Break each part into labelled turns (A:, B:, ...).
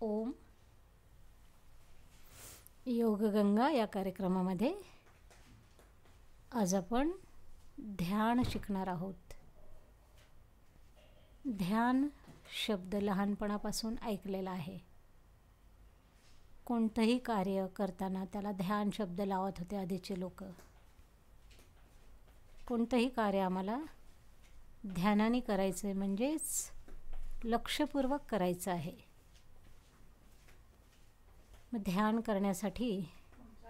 A: ओम योगगंगा या कार्यक्रमामध्ये आज आपण ध्यान शिकणार आहोत. ध्यान शब्द लहानपणापासून ऐकलेला आहे. कोणतंही कार्य करताना त्याला ध्यान शब्द लावत होते आधीचे लोक. कोणतंही कार्य आम्हाला ध्यानाने करायचं आहे, म्हणजेच लक्षपूर्वक करायचं आहे. मग ध्यान करण्यासाठी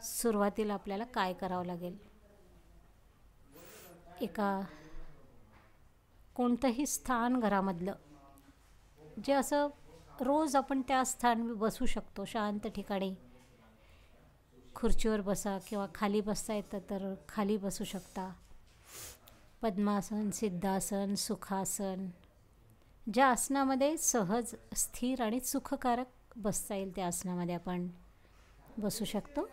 A: सुरुवातीला आपल्याला काय करावं लागेल? एका कोणतंही स्थान घरामधलं जे असं रोज आपण त्या स्थान बसू शकतो, शांत ठिकाणी. खुर्चीवर बसा किंवा खाली बसता येतं तर खाली बसू शकता. पद्मासन, सिद्धासन, सुखासन, ज्या आसनामध्ये सहज, स्थिर आणि सुखकारक बसता येईल त्या आसनामध्ये आपण बसू शकतो.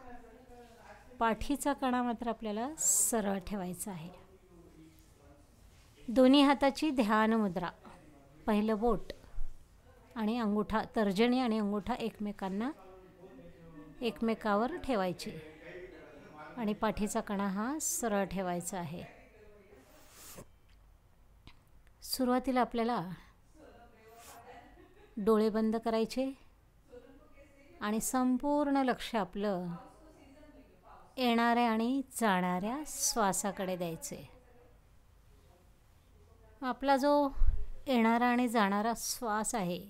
A: पाठीचा कणा मात्र आपल्याला सरळ ठेवायचा आहे. दोन्ही हाताची ध्यान मुद्रा, पहिलं बोट आणि अंगूठा, तर्जनी आणि अंगूठा एकमेकावर ठेवायचे आणि पाठीचा कणा हा सरळ ठेवायचा आहे. सुरुवातीला आपल्याला डोळे बंद करायचे आणि संपूर्ण लक्ष आपलं येणाऱ्या आणि जाणाऱ्या श्वासाकडे द्यायचे. आपला जो येणारा आणि जाणारा श्वास आहे,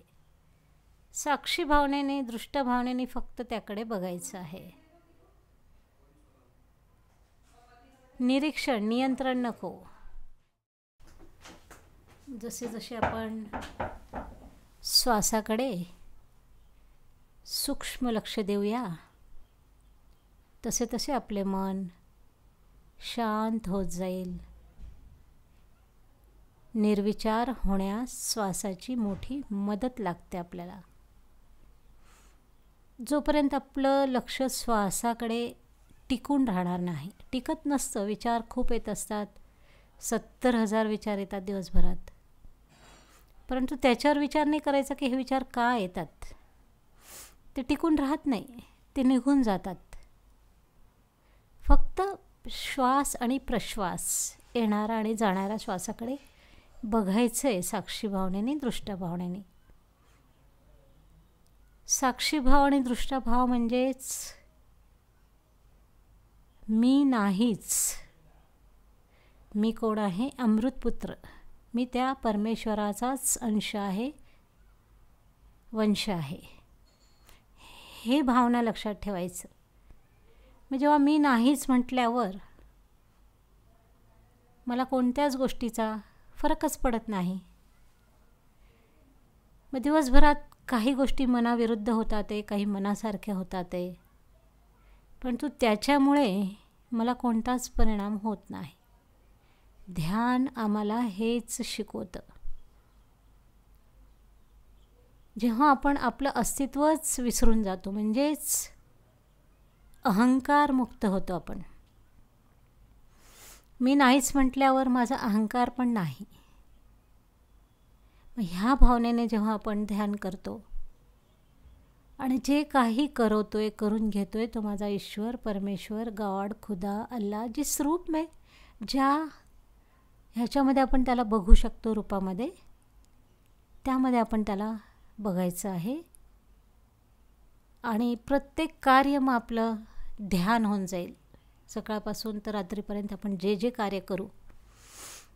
A: साक्षी भावनेने, दृष्ट भावनेने फक्त त्याकडे बघायचं आहे. निरीक्षण, नियंत्रण नको. जसे जसे आपण श्वासाकडे सूक्ष्म लक्ष देऊया तसे तसे आपले मन शांत होत जाईल. निर्विचार होण्यास श्वासाची मोठी मदत लागते आपल्याला. जोपर्यंत आपलं लक्ष श्वासाकडे टिकून राहणार नाही, टिकत नसतं. विचार खूप येत असतात, 70,000 विचार येतात दिवसभरात. परंतु त्याच्यावर विचार नाही करायचा की हे विचार का येतात. ते टिकून राहत नाही, ते निघून जातात. फक्त श्वास आणि प्रश्वास, येणारा आणि जाणाऱ्या श्वासाकडे बघायचं आहे साक्षी भावनेने, दृष्टभावनेने. साक्षीभाव आणि दृष्टभाव म्हणजेच मी नाहीच. मी कोण आहे? अमृतपुत्र. मी त्या परमेश्वराचाच अंश आहे, वंश आहे. हे भावना लक्षात ठेवायचं. मग जेव्हा मी नाहीच म्हटल्यावर मला कोणत्याच गोष्टीचा फरकच पडत नाही. मग दिवसभरात काही गोष्टी मनाविरुद्ध होतात, काही मनासारख्या होतात, परंतु त्याच्यामुळे मला कोणताच परिणाम होत नाही. ध्यान आम्हाला हेच शिकवतं. जेव्हा आपण आपलं अस्तित्वच विसरून जातो, म्हणजेच अहंकार मुक्त होतो आपण. मी नाहीच म्हटल्यावर माझा अहंकार पण नाही. मग ह्या भावनेने जेव्हा आपण ध्यान करतो आणि जे काही करतोय, करून घेतोय, तो माझा ईश्वर, परमेश्वर, गॉड, खुदा, अल्लाह, जिस रूप में, ज्या ह्याच्यामध्ये आपण त्याला बघू शकतो रूपामध्ये, त्यामध्ये आपण त्याला बघायचं आहे. आणि प्रत्येक कार्य मग आपलं ध्यान होऊन जाईल. सकाळपासून तर रात्रीपर्यंत आपण जे जे कार्य करू,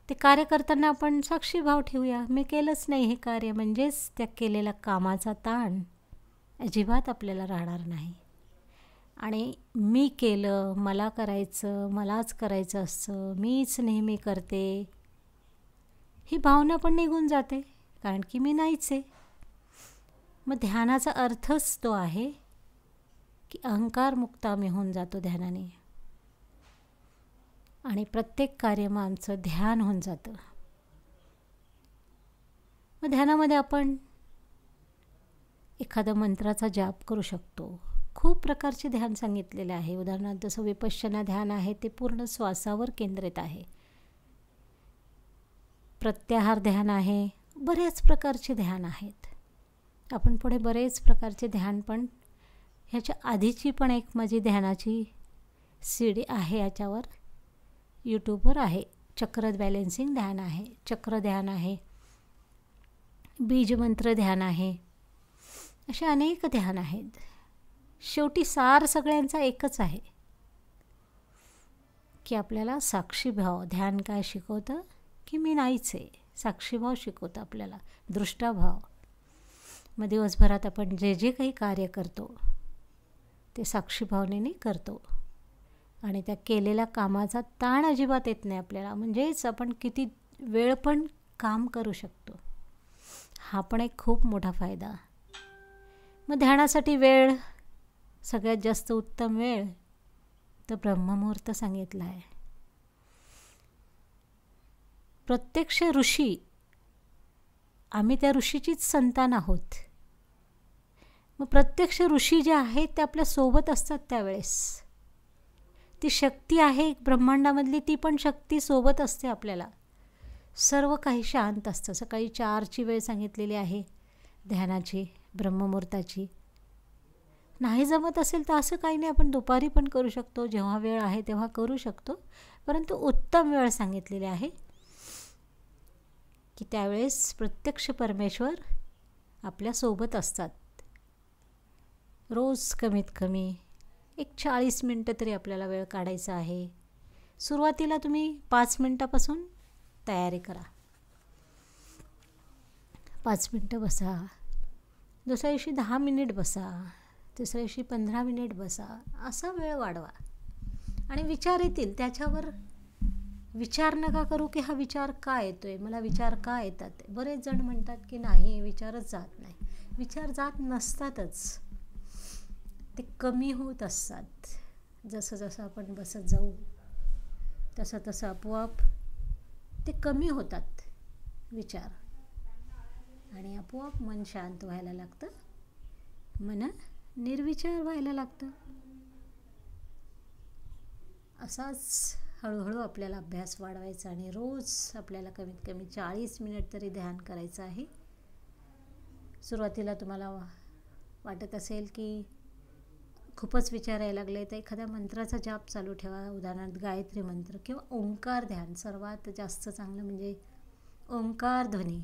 A: ते कार्य करताना आपण साक्षी भाव ठेवूया. मी केलंच नाही हे कार्य, म्हणजेच त्या केलेल्या कामाचा ताण अजिबात आपल्याला राहणार नाही. आणि मी केलं, मला करायचं, मलाच करायचं असतं, मीच नेहमी करते, ही भावना पण निघून जाते, कारण की मी नाहीच आहे. मग ध्यानाचा अर्थच तो आहे की अहंकारमुक्त आम्ही होऊन जातो ध्यानाने. आणि प्रत्येक कार्य मग आमचं ध्यान होऊन जातं. मग ध्यानामध्ये आपण एखाद्या मंत्राचा जाप करू शकतो. खूप प्रकारचे ध्यान सांगितलेले आहे. उदाहरणार्थ जसं विपश्यना ध्यान आहे, ते पूर्ण श्वासावर केंद्रित आहे. प्रत्याहार ध्यान आहे, बरेच प्रकारचे ध्यान आहेत. आपण पुढे बरेच प्रकारचे ध्यान पण ह्याच्या आधीची पण एक माझी ध्यानाची CD आहे, याच्यावर यूट्यूबवर आहे. चक्र बॅलेन्सिंग ध्यान आहे, चक्र ध्यान आहे, बीजमंत्र ध्यान आहे, असे अनेक ध्यान आहेत. शेवटी सार सगळ्यांचा एकच आहे की आपल्याला साक्षीभाव. ध्यान काय शिकवतं की मी नाहीच आहे, साक्षीभाव शिकवतं आपल्याला, दृष्टाभाव. मग दिवसभरात आपण जे जे काही कार्य करतो ते साक्षीभावनेने करतो आणि त्या केलेल्या कामाचा ताण अजिबात येत नाही आपल्याला. म्हणजेच आपण किती वेळ पण काम करू शकतो. हा पण एक खूप मोठा फायदा. मग ध्यानासाठी वेळ, सगळ्यात जास्त उत्तम वेळ तर ब्रह्ममुहूर्त सांगितला आहे. प्रत्यक्ष ऋषी, आम्ही त्या ऋषीचीच संतान आहोत. मग प्रत्यक्ष ऋषी जे आहेत ते आपल्या सोबत असतात त्यावेळेस. ती शक्ती आहे ब्रह्मांडामधली, ती पण शक्ती सोबत असते आपल्याला. सर्व काही शांत असतं. सकाळी 4ची वेळ सांगितलेली आहे ध्यानाची, ब्रह्ममुहूर्ताची. नाही जमत असेल तर असं काही नाही, आपण दुपारी पण करू शकतो, जेव्हा वेळ आहे तेव्हा करू शकतो. परंतु उत्तम वेळ सांगितलेली आहे की त्यावेळेस प्रत्यक्ष परमेश्वर आपल्यासोबत असतात. रोज कमीत कमी एक 40 मिनटं तरी आपल्याला वेळ काढायचा आहे. सुरुवातीला तुम्ही 5 मिनटापासून तयारी करा. 5 मिनटं बसा, दुसऱ्या दिवशी 10 मिनिट बसा, तिसऱ्या दिवशी 15 मिनिट बसा. असा वेळ वाढवा आणि विचार येतील त्याच्यावर विचार नका करू की हा विचार का येतोय, मला विचार का येतात. बरेच जण म्हणतात की नाही विचारच जात नाही. विचार जात नसतातच, ते कमी होत असतात. जसं जसं आपण बसत जाऊ तसं तसं आपोआप ते कमी होतात विचार आणि आपोआप मन शांत व्हायला लागतं, मन निर्विचार व्हायला लागतं. असाच हळूहळू आपल्याला अभ्यास वाढवायचा आणि रोज आपल्याला कमीत कमी 40 मिनिट तरी ध्यान करायचं आहे. सुरुवातीला तुम्हाला वाटत असेल की खूपच विचार यायला लागले तर एखाद्या मंत्राचा जाप चालू ठेवा. उदाहरणार्थ गायत्री मंत्र किंवा ओंकार ध्यान. सर्वात जास्त चांगलं म्हणजे ओंकार ध्वनी.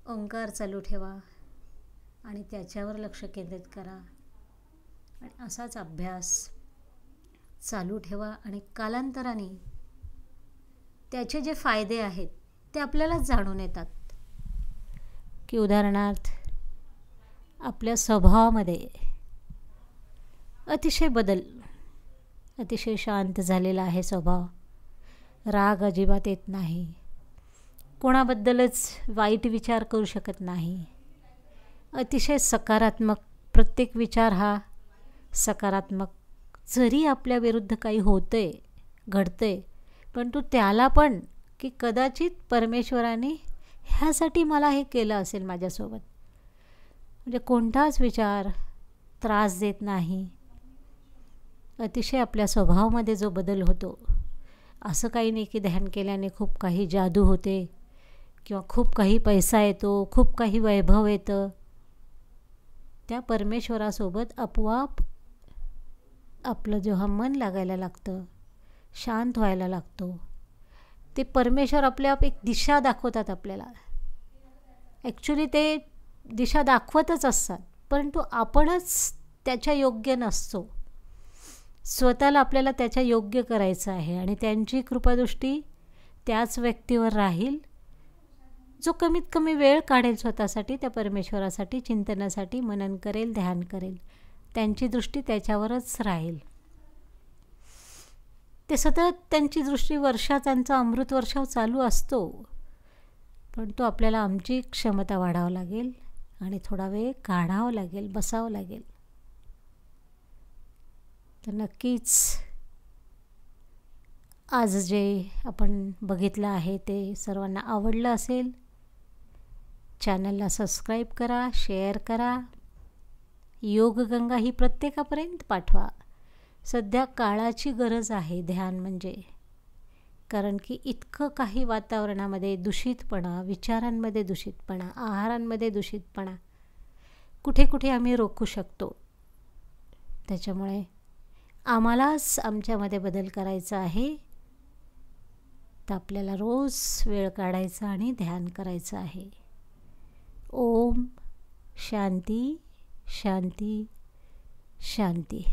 A: ओंकार चालू ठेवा आणि त्याच्यावर लक्ष केंद्रित करा आणि असाच अभ्यास चालू ठेवा. आणि कालांतराने त्याचे जे फायदे आहेत ते आपल्यालाच जाणून येतात. की उदाहरणार्थ आपल्या स्वभावामध्ये अतिशय बदल, अतिशय शांत झालेला आहे स्वभाव. राग अजिबात येत नाही, कोणाबद्दलच वाईट विचार करू शकत नाही. अतिशय सकारात्मक, प्रत्येक विचार हा सकारात्मक. जरी आपल्या विरुद्ध काही होतंय, घडतंय, परंतु त्याला पण की कदाचित परमेश्वराने ह्यासाठी मला हे केलं असेल माझ्यासोबत. म्हणजे कोणताच विचार त्रास देत नाही. अतिशय आपल्या स्वभावामध्ये जो बदल होतो, असं काही नाही की ध्यान केल्याने खूप काही जादू होते किंवा खूप काही पैसा येतो, खूप काही वैभव येतं. त्या परमेश्वरासोबत आपोआप आपलं जेव्हा मन लागायला लागतं, शांत व्हायला लागतो, ते परमेश्वर आपल्याला एक दिशा दाखवतात आपल्याला. ॲक्च्युली ते दिशा दाखवतच असतात, परंतु आपणच त्याच्या योग्य नसतो. स्वतःला आपल्याला त्याच्या योग्य करायचं आहे आणि त्यांची कृपादृष्टी त्याच व्यक्तीवर राहील जो कमीत कमी वेळ काढेल स्वतःसाठी, त्या परमेश्वरासाठी, चिंतनासाठी, मनन करेल, ध्यान करेल. त्यांची दृष्टी त्याच्यावरच राहील. ते सतत त्यांची दृष्टी त्यांचा अमृत वर्षाव चालू असतो, पण तो आपल्याला आमची क्षमता वाढावं लागेल आणि थोडा वेळ काढावं लागेल, बसावं लागेल. तर नक्कीच आज जे आपण बघितलं आहे ते सर्वांना आवडलं असेल. चॅनलला सबस्क्राईब करा, शेअर करा. योगगंगा ही प्रत्येकापर्यंत पाठवा. सध्या काळाची गरज आहे ध्यान म्हणजे. कारण की इतकं काही वातावरणामध्ये दूषितपणा, विचारांमध्ये दूषितपणा, आहारांमध्ये दूषितपणा कुठे कुठे आम्ही रोखू शकतो. त्याच्यामुळे आम्हालाच आमच्यामध्ये बदल करायचा आहे. तर आपल्याला रोज वेळ काढायचा आणि ध्यान करायचं आहे. ओम शांती शांती शांती.